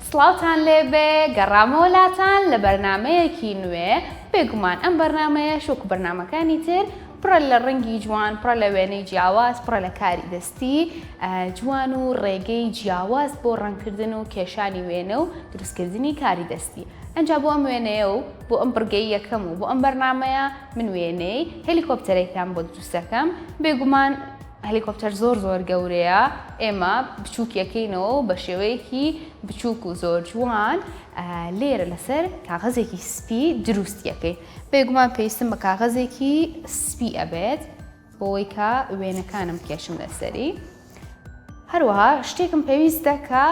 سڵاوتان لێبێ گەڕامەوەلاتان لە بەرنامەیەکی نوێ بێگومان ئەم بەرنامەیە شوک بەرنامەکانی تر پڕە لە ڕەنگی جوان پڕە لە وێنەی جیاواز پڕە لە کاری دەستی جوان و ڕێگەی جیاواز بۆ ڕەنکردن و کێشانی وێنە و دروستکردنی کاری دەستی ئەنجا بۆ ئەم وێنەیە و بۆ ئەم بڕگەی یەکەم و بۆ ئەم بەرنامەیە من وێنەی هێلیکۆپتەرێکیان بۆ دروستەکەم بێگومان هەلیکۆپتەر زۆر گەورەیە ئێمە بچووکیەکەینەوە بە شێوەیەکی بچووک و زۆر جوان لێرە لەسەر کاغەزێکی سپی دروستیەکەی بێگومان پێویستم بە کاغەزێکی سپی ئەبێت بۆی کە وێنەکانم کێشم لەسەری هەروەها شتێکم پێویستە کە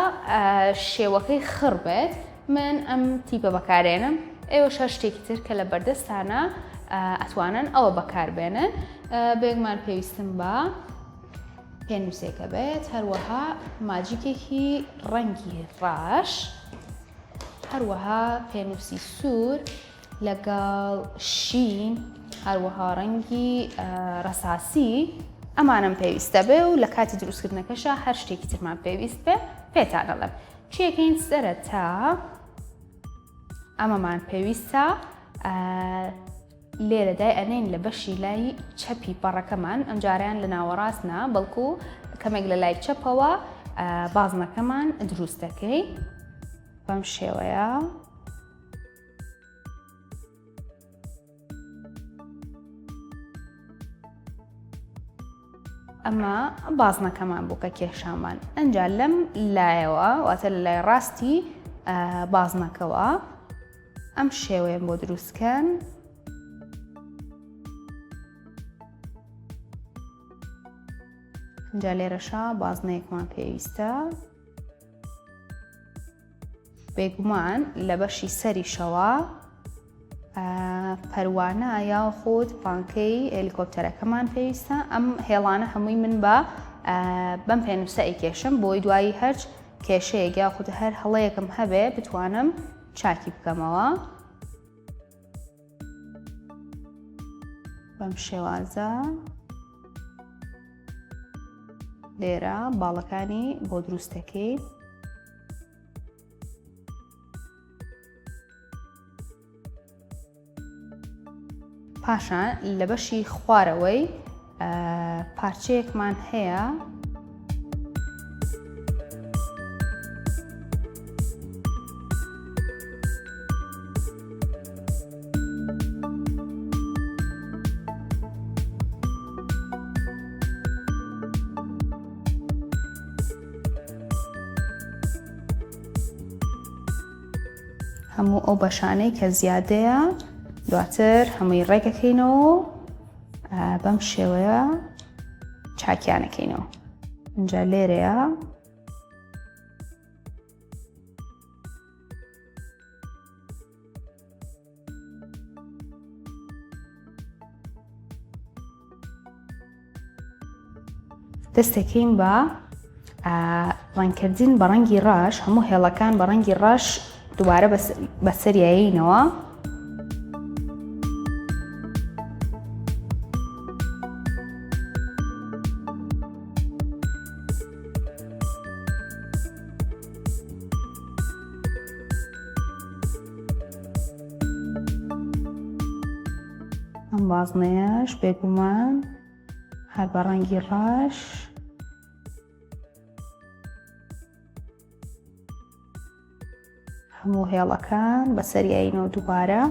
شێوەکەی خڕ بێت من ئەم تیپە بەکارێنم ئێوە شەر شتێکی تر کە لە بەردەستانە ئەتوانن ئەوە بەکاربێنن بێگومان پێویستم بە پێنووسێکە بێت هەروەها ماجیکێکی ڕەنگی ڕاش هەروەها پێنووسی سوور لەگەڵ شین هەروەها ڕەنگی ڕەساسی ئەمانم پێویستە بێ و لە کاتی دروستکردنەکەشە هەر شتێکی ترمان پێویست بێ پێتانەڵێم چیەکەین سەرەتا ئەمەمان پێویستە لێرەدای ئەنین لە بەشی لای چەپی پەڕەکەمان ئەم جاریان لە ناوەڕاستنا بەڵکو کەمێک لە لای چەپەوە بازنەکەمان دروست دەکەی بەم شێوەیە ئەمە بازنەکەمان بوو کە کێشامان ئەنجا لەم لایەوە واتە لە لای ڕاستی بازنەکەوە ئەم شێوەیە بۆ دروستکەن اینجا لێرەشا بازنەیەکمان پێویستە بێگومان لە بەشی سەریشەوە پەروانە یاخود پانکەی هێلیکۆپتەرەکەمان پێویستە ئەم هێڵانە هەمووی من بەم پێنووسە ئەیکێشم بۆی دوایی هەرچ کێشەیەک یاخود هەر هەڵەیەکم هەبێ بتوانم چاکی بکەمەوە بەم شێوازە لێرە باڵەکانی بۆ دروستەکەی پاشان لە بەشی خوارەوەی پارچەیەکمان هەیە هەموو ئەو بەشانەی کە زیادەیە دواتر هەمووی ڕێگەکەینەوە بەم شێوەیە چاکیانەکەینەوە اینجا لێرەیە دەستەکەین بە ڕەنکردن بە ڕەنگی ڕاش هەموو هێڵەکان بە ڕەنگی ڕاش دووبارە بەسەریایینەوە ئەم بازنەیەش بێگومان هەر بە ڕەنگی ڕاش هەموو هێڵەکان بەسەریایینەوە دووبارە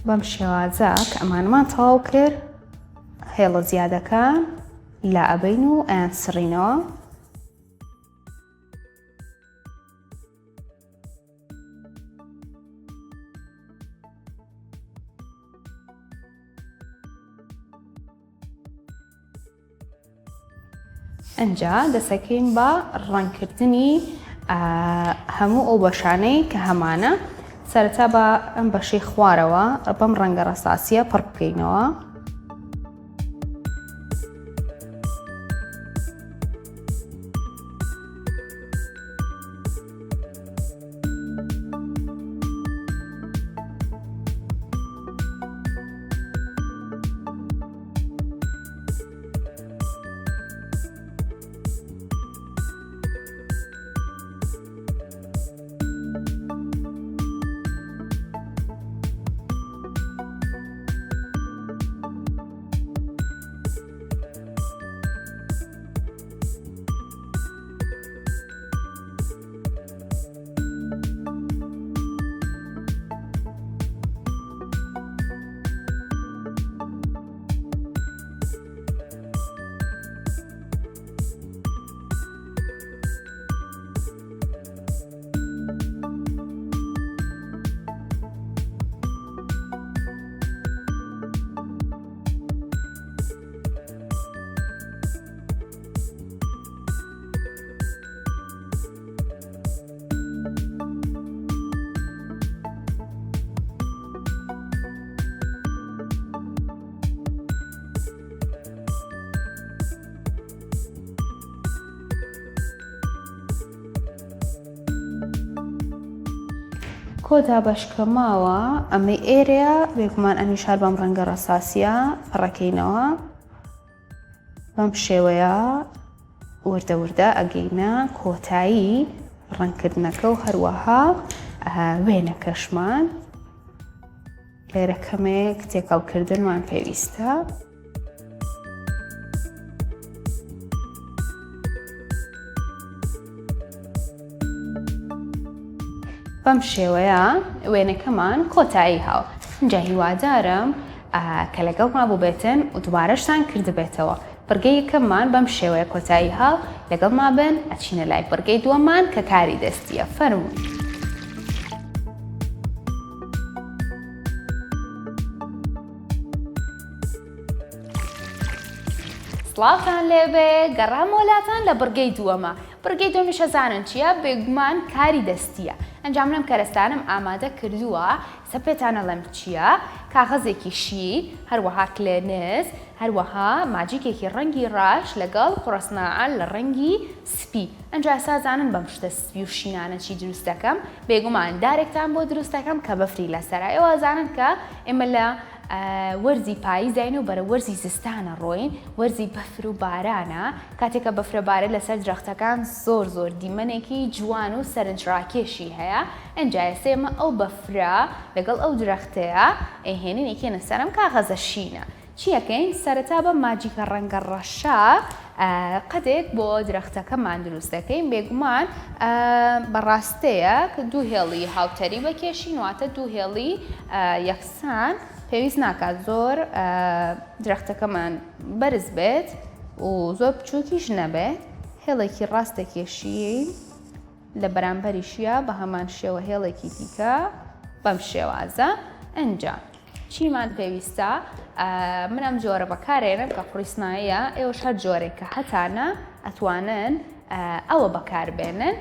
بەم شێوازە کە ئەمانمان تەواو کرد هێڵە زیادەکان لا ئەبەین و ئەیان سڕینەوە. ئەنجا دەسەکەین بە ڕەنگکردنی هەموو ئەو بەشانەی کە هەمانە سەرەتا بە ئەم بەشەی خوارەوە بەم ڕەنگە ڕەساسیە پڕ بکەینەوە. کۆتا بەشکەماوە ئەمەی ئێرەیە بێگومان ئەمیشار بەم ڕەنگە ڕەساسیە پڕەکەینەوە بەم شێوەیە وردە وردە ئەگەینە کۆتایی ڕەنگکردنەکە و هەروەها وێنەکەشمان لێرە کەمێک تێکەڵکردنمان پێویستە. بەم شێوەیە وێنەکەمان کۆتایی هاو. اینجا هیوادارم کە لەگەڵما بووبێتن و دووبارەشتان کردبێتەوە. بڕگەی یەکەممان بەم شێوەیە کۆتایی هاو لەگەڵما بن ئەچینە لای بڕگەی دووەممان کە کاری دەستیە. فەرمووی. سڵاوتان لێبێ، گەڕام وڵاتان لە بڕگەی دووەمە. بڕگەی دووەمیش ئەزانن چییە؟ بێگومان کاری دەستیە. ئەنجام لەم کەرەستانم ئامادە کردووە. سەپێتان ئەڵێم چییە؟ کاغەزێکی شیر، هەروەها کلێنز، هەروەها ماجیکێکی ڕەنگی ڕاش لەگەڵ قوڕەسناعە لە ڕەنگی سپی. ئەنجا ئەسازانن بەم شتە سپی و شینانە چی دروست دەکەم. بێگومان دارێکتان بۆ دروست دەکەم کە بەفری لەسەرە. ئێوە ئەزانن کە ئێمە لە وەرزی پاییزین و بەرە وەرزی زستانە ڕۆین. وەرزی بەفر و بارانە. کاتێکە بەفرەبارە لەسەر درەختەکان زۆر زۆر دیمەنێکی جوان و سەرنجڕاکێشی هەیە. ئەنجا ئێمە ئەو بەفرە لەگەڵ ئەو درەختەیە ئەیهێنین یەکێنە سەرم کاغەزە شینە. چیەکەین؟ سەرەتا بە ماجیکە ڕەنگە ڕەشە قەدێک بۆ درەختەکەمان دروست دەکەین. بێگومان بەڕاستەیە کە دوو هێڵی هاوتەری بەکێشین، واتە دوو هێڵی یەکسان پێویست ناکات زۆر درەختەکەمان بەرز بێت و زۆر بچووکیش نەبێت. هێڵێکی ڕاست دەکێشین لە بەرامبەریشیە بە هەمان شێوە هێڵێکی دیکە بەم شێوازە. ئەنجا چیمان پێویستە؟ من ئەم جۆرە بەکارێنم کە قوڕیسناییە. ئێوەش هەر جۆرێک کە هەتانە ئەتوانن ئەوە بەکاربێنن.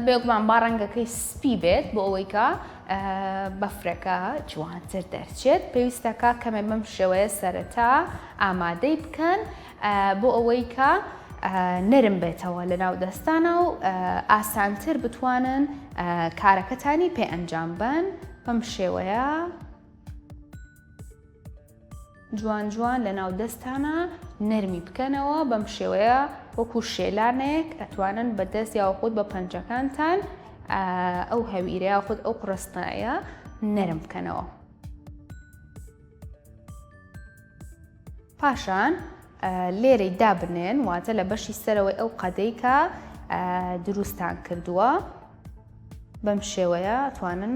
بێگومان با ڕەنگەکەی سپی بێت بۆ ئەوەی کە بەفرەکە جوانتر دەرچێت. پێویستەکە کەمێ بەم شێوەیە سەرەتا ئامادەی بکەن بۆ ئەوەی کە نەرم بێتەوە لە ناو دەستانە و ئاسانتر بتوانن کارەکەتانی پێ ئەنجام بن. بەم شێوەیە جوان جوان لە ناو دەستانە نەرمی بکەنەوە. بەم شێوەیە وەکو شێلانێک ئەتوانن بەدەست یاوەخود بە پەنجەکانتان ئەو هەویرە یاخود ئەو قوڕەسنایە نەرم بکەنەوە. پاشان لێرەی دابنێن، واتە لە بەشی سەرەوەی ئەو قەدەی کە دروستان کردووە. بەم شێوەیە ئەتوانن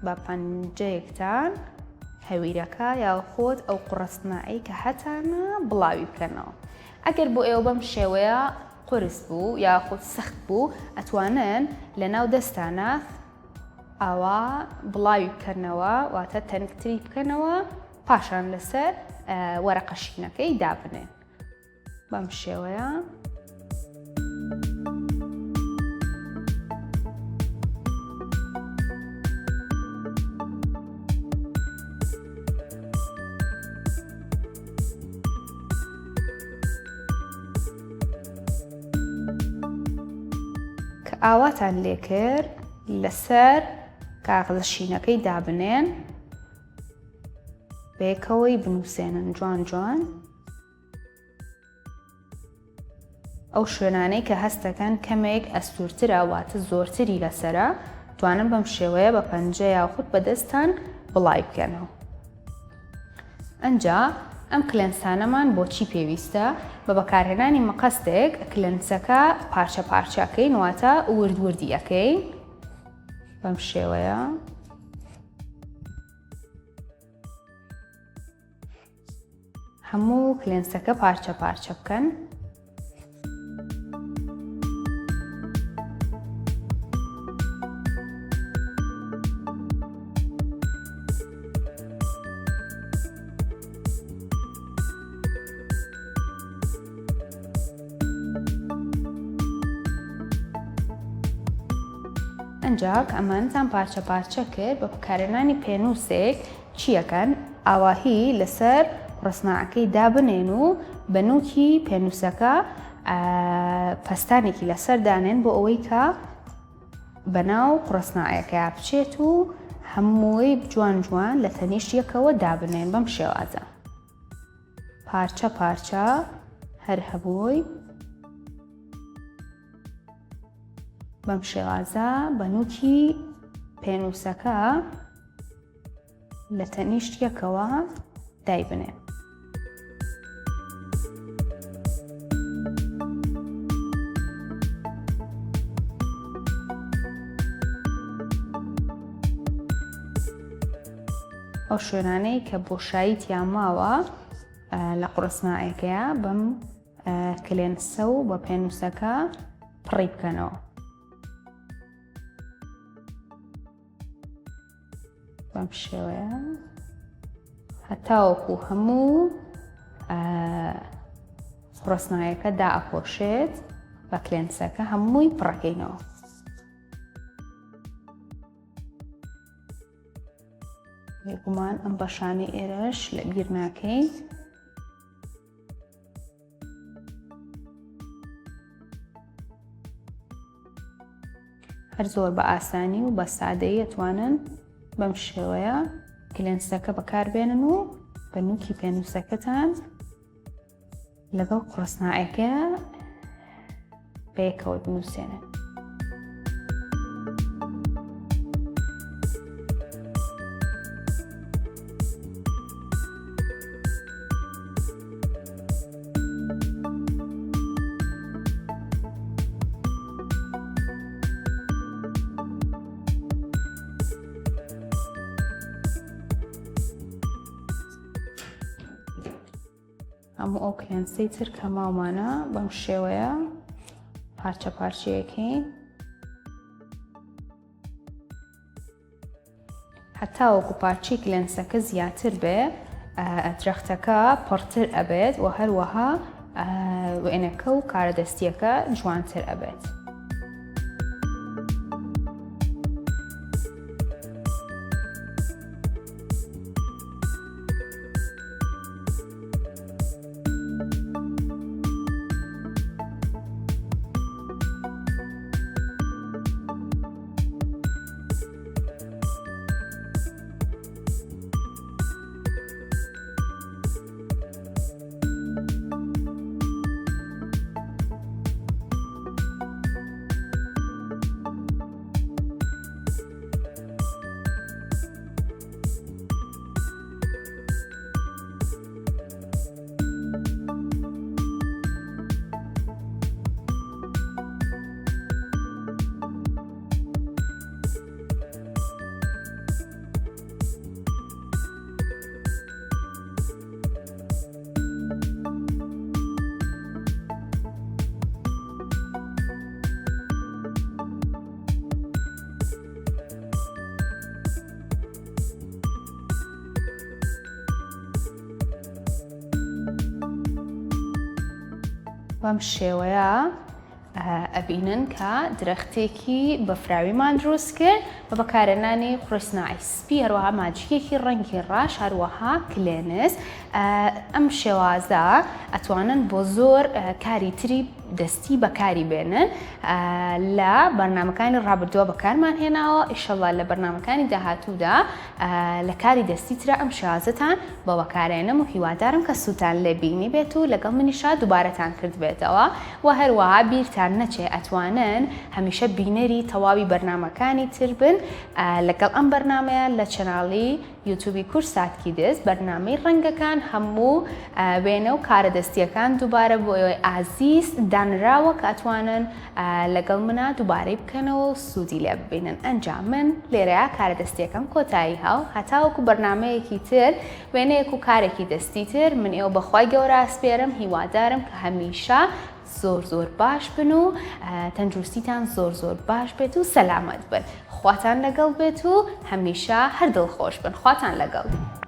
بە پەنجەیەکتان هەویرەکە یاخۆت ئەو قوڕەسناعی کە هەتانە بڵاوی بکەنەوە. ئەگەر بۆ ئێوە بەم شێوەیە قورس بوو یاخۆت سەخت بوو ئەتوانن لە ناو دەستانە ئاوا بڵاوی بکەنەوە واتە تەنکتری بکەنەوە پاشان لەسەر وەرەقە شینەکەی دابنێن. بەم شێوەیە کە ئاواتان لێ کرد لەسەر کاغذە شینەکەی دابنێن بەیەکەوەی بنووسێنن جوان جوان ئەو شوێنانەی کە هەستەکەن کەمێک ئەستورترە واتە زۆرتری لەسرە توانن بەم شێوەیە بە پەنجە یاخود بە دەستان بڵای بکەنەوە. ئەنجا ئەم کلێنسانەمان بۆچی پێویستە؟ بە بەکارهێنانی مەقەستێک کلێنسەکە پارچە پارچەکەین واتە وردوردی ئەەکەین بەم شێوەیە هەموو کلێنسەکە پارچە پارچە بکەن. ئەنجا کە ئەمانتان پارچە پارچە کرد بە بەکارهێنانی پێنووسێک چیەکەن؟ ئاواهی لەسەر قوڕەسناعەکەی دابنێن و بە نووکی پێنووسەکە پەستانێکی لەسەر دانێن بۆ ئەوەی کە بەناو قوڕەسناعەکە بچێت و هەمووی جوان جوان لە تەنیشت یەکەوە دابنێن بەم شێوازە. پارچە پارچە هەر هەبووی بەم شێوازە بە نووکی پێنووسەکە لە تەنیشت یەکەوە دایبنێن. ئەو شوێنانەی کە بۆشاییتیان ماوە لە قوڕەسناعەکەیە بەم کلێنسە و بە پێنووسەکە پڕی بکەنەوە. بەم شێوەیە هەتاوەکو هەموو قوڕەسناعەکە دائەپۆشێت بە کلێنسەکە هەمووی پڕەکەینەوە. بێگومان ئەم بەشانەی ئێرەش لەبیر ناکەین. هەر زۆر بە ئاسانی و بە سادەیی ئەتوانن بەم شێوەیە کلێنسەکە بەکاربێنن و بە نووکی پێنووسەکەتان لەگەڵ قوڕەسناعەکە بەیەکەوە بنووسێنن. هەموو ئەو کلێنسەی تر کە ماومانە بەم شێوەیە پارچە پارچەیەکەین هەتاوەکو پارچەی کلێنسەکە زیاتر بێ درەختەکە پڕتر ئەبێت و هەروەها وێنەکە و کارەدەستیەکە جوانتر ئەبێت. بەم شێوەیە ئەبینن کە درەختێکی بەفراویمان دروست کرد بە بەکارهێنانی خڕسنای سپی هەروەها ماجیەکی ڕەنگی ڕاش هەروەها کلێنس ئەم شێوازە ئەتوانن بۆ زۆر کاری تری دەستی بەکاری بێنن لە بەرنامەکانی ڕابردووە بەکارمان هێناوە ئیشەڵڵا لە بەرنامەکانی داهاتوودا لە کاری دەستی ترە ئەم شێوازەتان بە بەکارهێنم و هیوادارم کە سووتان لێ بینی بێت و لەگەڵ منیشا دووبارەتان کرد بێتەوە و هەروەها بیرتان نەچێ ئەتوانن هەمیشە بینەری تەواوی بەرنامەکانی تر بن لەگەڵ ئەم بەرنامەیە لە چەناڵی یوتیوبی کورسات کیدز بەرنامەی ڕەنگەکان هەموو وێنە و کارە دەستیەکان دووبارە بۆ ئێوەی ئازیز دانراوە کە ئەتوانن لەگەڵ منە دووبارەی بکەنەوە و سوودی لێ ببینن. ئەنجام من لێرەیە کارە دەستیەکەم کۆتایی هاو هەتاوەکو بەرنامەیەکی تر وێنەیەک و کارێکی دەستی تر من ئێوە بەخوای گەورە ئاسپێرم هیوادارم کە هەمیشە زۆر باش بن و تەندروستیتان زۆر باش بێت و سەلامەت بن. خواتان لەگەڵ بێت و هەمیشە هەر دڵخۆش بن. خواتان لەگەڵ.